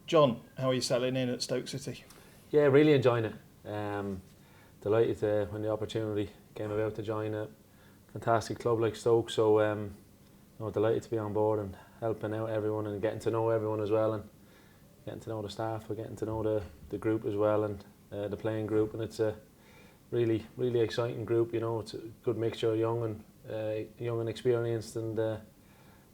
John, how are you settling in at Stoke City? Yeah, really enjoying it. Delighted when the opportunity came about to join a fantastic club like Stoke. So, delighted to be on board and helping out everyone and getting to know everyone as well, and getting to know the staff, but getting to know the group as well, and the playing group. And it's a really exciting group. You know, it's a good mixture of young and experienced, and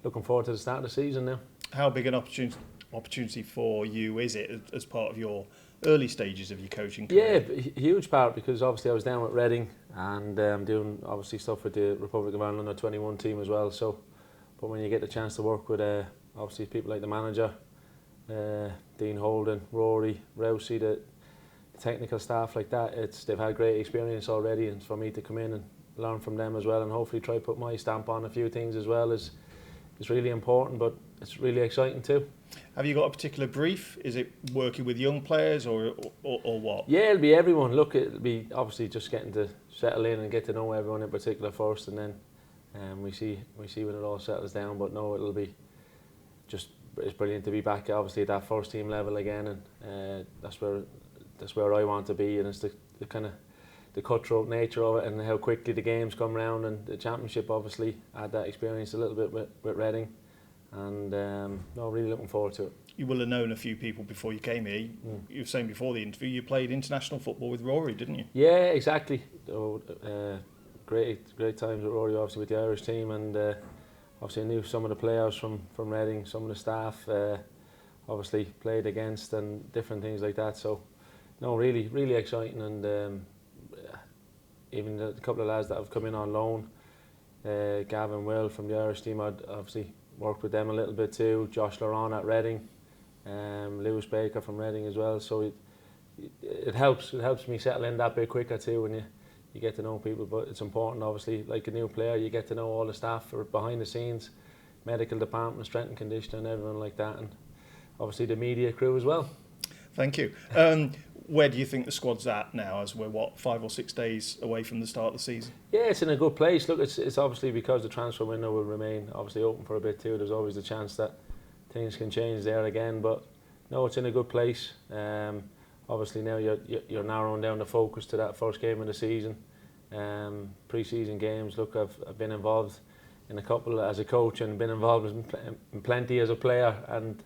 looking forward to the start of the season now. How big an opportunity for you is it as part of your early stages of your coaching career? Yeah, huge part, because obviously I was down with Reading and doing obviously stuff with the Republic of Ireland under-21 team as well. So, but when you get the chance to work with obviously people like the manager, Dean Holden, Rory, Rousey, the technical staff like that, they've had great experience already, and for me to come in and learn from them as well, and hopefully try to put my stamp on a few things as well is really important, but it's really exciting too. Have you got a particular brief? Is it working with young players or what? Yeah, it'll be everyone. Look, it'll be obviously just getting to settle in and get to know everyone in particular first, and then we see when it all settles down. But no, it'll be it's brilliant to be back obviously at that first team level again, and that's where I want to be, and it's the kind of the cutthroat nature of it, and how quickly the games come round, and the championship obviously had that experience a little bit with Reading, and really looking forward to it. You will have known a few people before you came here. You were saying before the interview you played international football with Rory, didn't you? Yeah, exactly. Great times with Rory, obviously with the Irish team, and obviously I knew some of the players from Reading, some of the staff, obviously played against, and different things like that. So, no, really exciting, and even the couple of lads that have come in on loan, Gavin Will from the Irish team, I'd obviously worked with them a little bit too. Josh Laurent at Reading, Lewis Baker from Reading as well. So it helps me settle in that bit quicker too when you get to know people. But it's important, obviously, like a new player, you get to know all the staff behind the scenes, medical department, strength and conditioning, everyone like that, and obviously the media crew as well. Thank you. Where do you think the squad's at now, as we're 5 or 6 days away from the start of the season? Yeah, it's in a good place. Look, it's obviously because the transfer window will remain obviously open for a bit too. There's always the chance that things can change there again, but no, it's in a good place. Obviously now you're narrowing down the focus to that first game of the season. Pre-season games. Look, I've been involved in a couple as a coach, and been involved in plenty as a player, and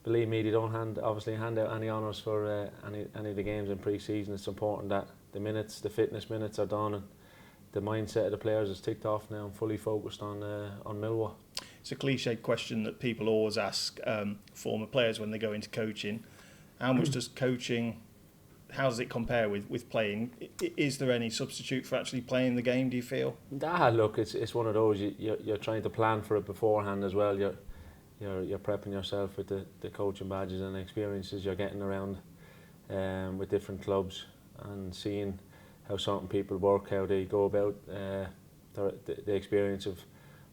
believe me, they don't hand out any honours for any of the games in pre-season. It's important that the fitness minutes are done, and the mindset of the players is ticked off now and fully focused on Millwall. It's a cliched question that people always ask former players when they go into coaching. How much does coaching, how does it compare with playing? Is there any substitute for actually playing the game, do you feel? Look, it's one of those, you're trying to plan for it beforehand as well. You're prepping yourself with the coaching badges and experiences you're getting around with different clubs, and seeing how certain people work, how they go about the experience of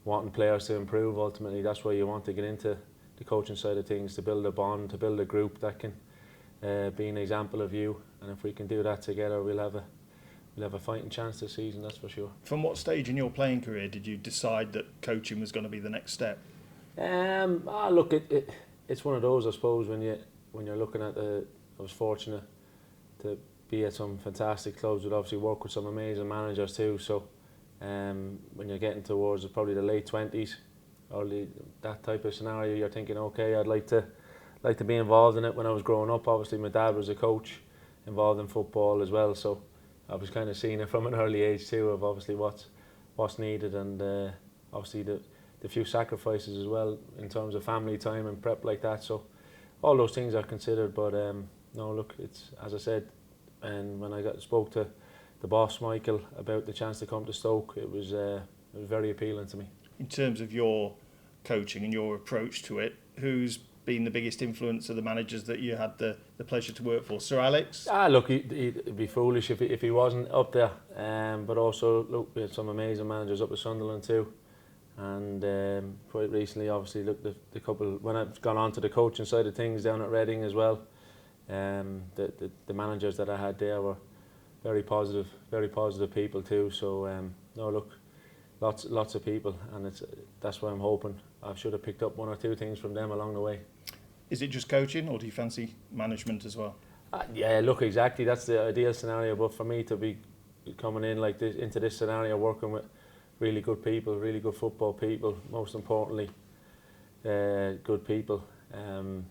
wanting players to improve. Ultimately, that's why you want to get into the coaching side of things, to build a bond, to build a group that can be an example of you. And if we can do that together, we'll have a fighting chance this season, that's for sure. From what stage in your playing career did you decide that coaching was going to be the next step? Look, it's one of those, I suppose, when you're looking at I was fortunate to be at some fantastic clubs, but obviously work with some amazing managers too. So when you're getting towards probably the late 20s, or that type of scenario, you're thinking, okay, I'd like to be involved in it. When I was growing up, obviously my dad was a coach involved in football as well, so I was kind of seeing it from an early age too, of obviously what's needed, and obviously the few sacrifices as well in terms of family time and prep like that. So all those things are considered, but no, look, it's, as I said, and when I spoke to the boss Michael about the chance to come to Stoke, it was very appealing to me. In terms of your coaching and your approach to it, who's been the biggest influence of the managers that you had the pleasure to work for? Sir Alex? Look, he'd be foolish if he wasn't up there, but also, look, we had some amazing managers up at Sunderland too. And quite recently, obviously, look, the couple, when I've gone on to the coaching side of things down at Reading as well, the managers that I had there were very positive people too. So no, look, lots of people, and that's why I'm hoping I should have picked up one or two things from them along the way. Is it just coaching, or do you fancy management as well? Yeah, look, exactly. That's the ideal scenario. But for me to be coming in like this into this scenario, working with really good people, really good football people, most importantly, good people, and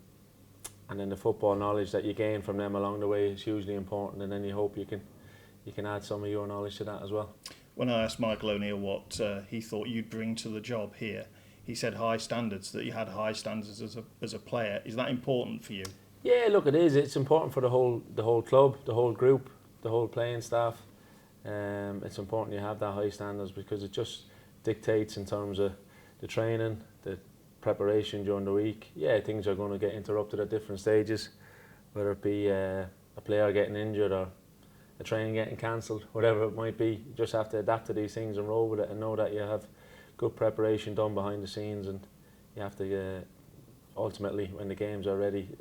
then the football knowledge that you gain from them along the way is hugely important. And then you hope you can add some of your knowledge to that as well. When I asked Michael O'Neill what he thought you'd bring to the job here, he said high standards, that you had high standards as a player. Is that important for you? Yeah, look, it is. It's important for the whole club, the whole group, the whole playing staff. It's important you have that high standards because it just dictates in terms of the training, the preparation during the week. Yeah, things are going to get interrupted at different stages, whether it be a player getting injured or a training getting cancelled, whatever it might be. You just have to adapt to these things and roll with it and know that you have good preparation done behind the scenes, and you have to ultimately, when the games are ready,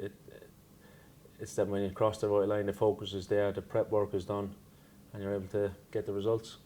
it's that when you cross the right line, the focus is there, the prep work is done, and you're able to get the results.